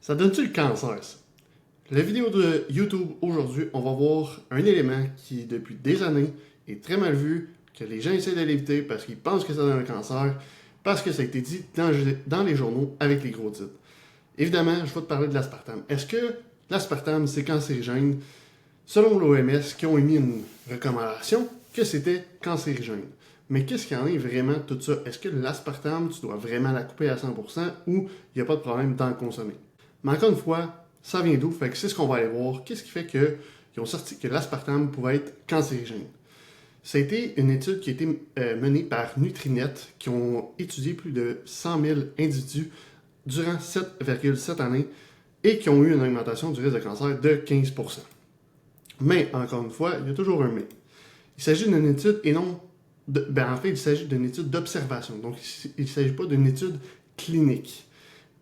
Ça donne-tu le cancer, ça? La vidéo de YouTube aujourd'hui, on va voir un élément qui, depuis des années, est très mal vu, que les gens essaient de l'éviter parce qu'ils pensent que ça donne un cancer, parce que ça a été dit dans les journaux avec les gros titres. Évidemment, je vais te parler de l'aspartame. Est-ce que l'aspartame, c'est cancérigène? Selon l'OMS, qui ont émis une recommandation que c'était cancérigène. Mais qu'est-ce qu'il y en est vraiment de tout ça? Est-ce que l'aspartame, tu dois vraiment la couper à 100% ou il n'y a pas de problème d'en consommer? Mais encore une fois, ça vient d'où? Fait que c'est ce qu'on va aller voir. Qu'est-ce qui fait qu'ils ont sorti que l'aspartame pouvait être cancérigène? Ça a été une étude qui a été menée par Nutrinet, qui ont étudié plus de 100 000 individus durant 7,7 années et qui ont eu une augmentation du risque de cancer de 15%. Mais, encore une fois, il y a toujours un mais. Il s'agit d'une étude et non... en fait, il s'agit d'une étude d'observation. Donc, il ne s'agit pas d'une étude clinique.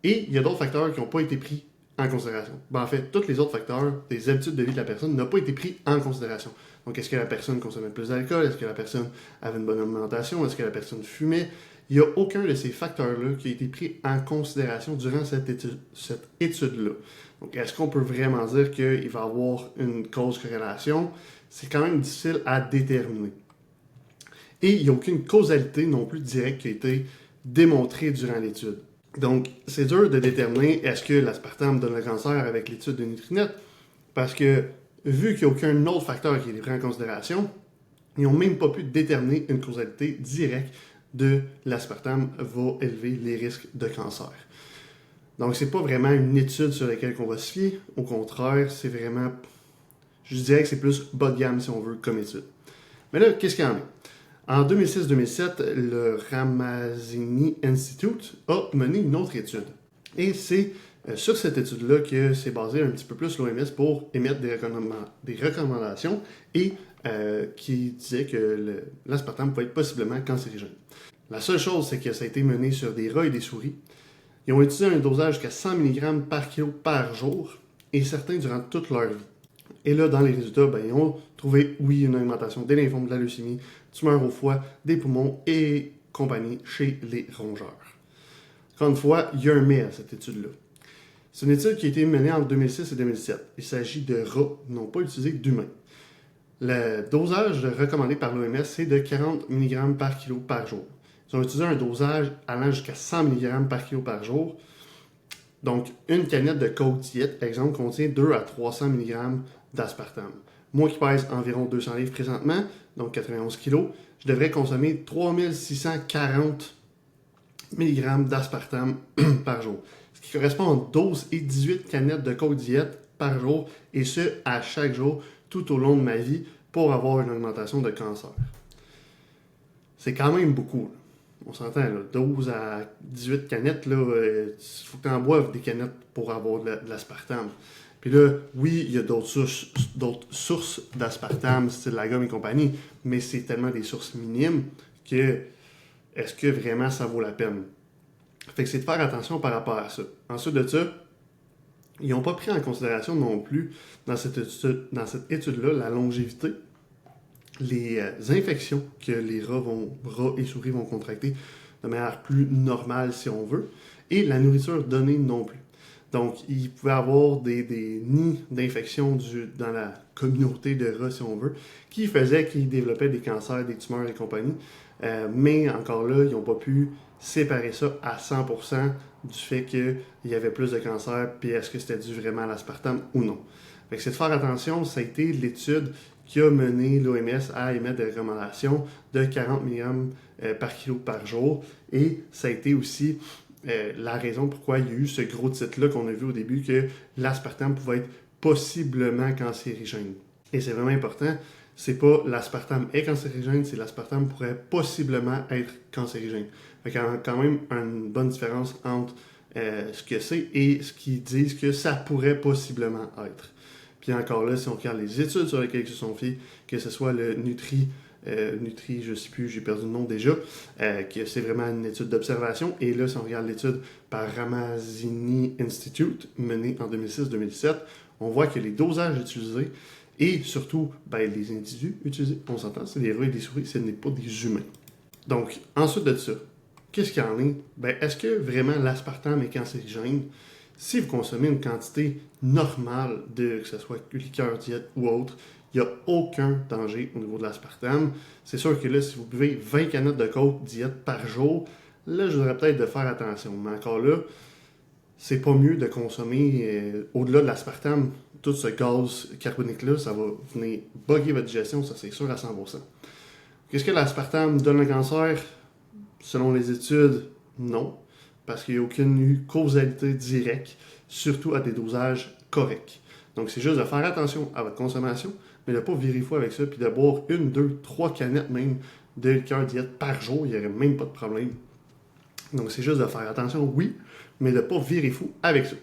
Et il y a d'autres facteurs qui n'ont pas été pris en considération. En fait, tous les autres facteurs des habitudes de vie de la personne n'ont pas été pris en considération. Donc, est-ce que la personne consommait plus d'alcool? Est-ce que la personne avait une bonne alimentation? Est-ce que la personne fumait? Il n'y a aucun de ces facteurs-là qui a été pris en considération durant cette étude-là. Donc, est-ce qu'on peut vraiment dire qu'il va y avoir une cause-corrélation? C'est quand même difficile à déterminer. Et il n'y a aucune causalité non plus directe qui a été démontrée durant l'étude. Donc, c'est dur de déterminer est-ce que l'aspartame donne le cancer avec l'étude de Nutrinet, parce que vu qu'il n'y a aucun autre facteur qui est pris en considération, ils n'ont même pas pu déterminer une causalité directe de l'aspartame va élever les risques de cancer. Donc, c'est pas vraiment une étude sur laquelle on va se fier. Au contraire, c'est vraiment, je dirais que c'est plus bas de gamme si on veut comme étude. Mais là, qu'est-ce qu'il y en a? En 2006-2007, le Ramazzini Institute a mené une autre étude. Et c'est sur cette étude-là que s'est basé un petit peu plus l'OMS pour émettre des recommandations et qui disait que l'aspartame pouvait être possiblement cancérigène. La seule chose, c'est que ça a été mené sur des rats et des souris. Ils ont utilisé un dosage jusqu'à 100 mg par kilo par jour et certains durant toute leur vie. Et là, dans les résultats, ils ont trouvé, oui, une augmentation des lymphomes, de la leucémie, tumeurs au foie, des poumons et compagnie chez les rongeurs. Encore une fois, il y a un mais à cette étude-là. C'est une étude qui a été menée en 2006 et 2007. Il s'agit de rats, non pas utilisés d'humains. Le dosage recommandé par l'OMS, c'est de 40 mg par kilo par jour. Ils ont utilisé un dosage allant jusqu'à 100 mg par kilo par jour. Donc, une canette de Coke Diet, exemple, contient 2 à 300 mg d'aspartame. Moi qui pèse environ 200 livres présentement, donc 91 kg, je devrais consommer 3640 mg d'aspartame par jour. Ce qui correspond à 12 et 18 canettes de Coke Diet par jour, et ce, à chaque jour, tout au long de ma vie, pour avoir une augmentation de cancer. C'est quand même beaucoup. On s'entend, là, 12 à 18 canettes, il faut que tu en boives des canettes pour avoir de l'aspartame. Puis là, oui, il y a d'autres sources d'aspartame, style la gomme et compagnie, mais c'est tellement des sources minimes que est-ce que vraiment ça vaut la peine? Fait que c'est de faire attention par rapport à ça. Ensuite de ça, ils n'ont pas pris en considération non plus dans cette étude-là la longévité, les infections que les rats et souris vont contracter de manière plus normale si on veut, et la nourriture donnée non plus. Donc, il pouvait y avoir des nids d'infection dans la communauté de rats, si on veut, qui faisaient qu'ils développaient des cancers, des tumeurs et compagnie. Mais encore là, ils n'ont pas pu séparer ça à 100% du fait qu'il y avait plus de cancer, puis est-ce que c'était dû vraiment à l'aspartame ou non. Fait que c'est de faire attention, ça a été l'étude qui a mené l'OMS à émettre des recommandations de 40 mg par kilo par jour, et ça a été aussi la raison pourquoi il y a eu ce gros titre-là qu'on a vu au début, que l'aspartame pouvait être possiblement cancérigène. Et c'est vraiment important, c'est pas l'aspartame est cancérigène, c'est l'aspartame pourrait possiblement être cancérigène. Fait qu'il y a quand même une bonne différence entre ce que c'est et ce qu'ils disent que ça pourrait possiblement être. Puis encore là, si on regarde les études sur lesquelles ils se sont fiés, que ce soit le Nutri, je ne sais plus, j'ai perdu le nom déjà, que c'est vraiment une étude d'observation. Et là, si on regarde l'étude par Ramazzini Institute, menée en 2006-2007, on voit que les dosages utilisés et surtout les individus utilisés, on s'entend, c'est des rats et des souris, ce n'est pas des humains. Donc, ensuite de ça, qu'est-ce qu'il y en est? Est-ce que vraiment l'aspartame est cancérigène? Si vous consommez une quantité normale que ce soit liqueur, diète ou autre, il n'y a aucun danger au niveau de l'aspartame. C'est sûr que là, si vous buvez 20 canettes de coke diète par jour, là, je voudrais peut-être de faire attention. Mais encore là, c'est pas mieux de consommer au-delà de l'aspartame, tout ce gaz carbonique-là, ça va venir bugger votre digestion, ça c'est sûr à 100%. Qu'est-ce que l'aspartame donne le cancer? Selon les études, non, parce qu'il n'y a aucune causalité directe, surtout à des dosages corrects. Donc c'est juste de faire attention à votre consommation, mais de ne pas virer fou avec ça, puis de boire 1, 2, 3 canettes même de liqueur diète par jour, il n'y aurait même pas de problème. Donc c'est juste de faire attention, oui, mais de ne pas virer fou avec ça.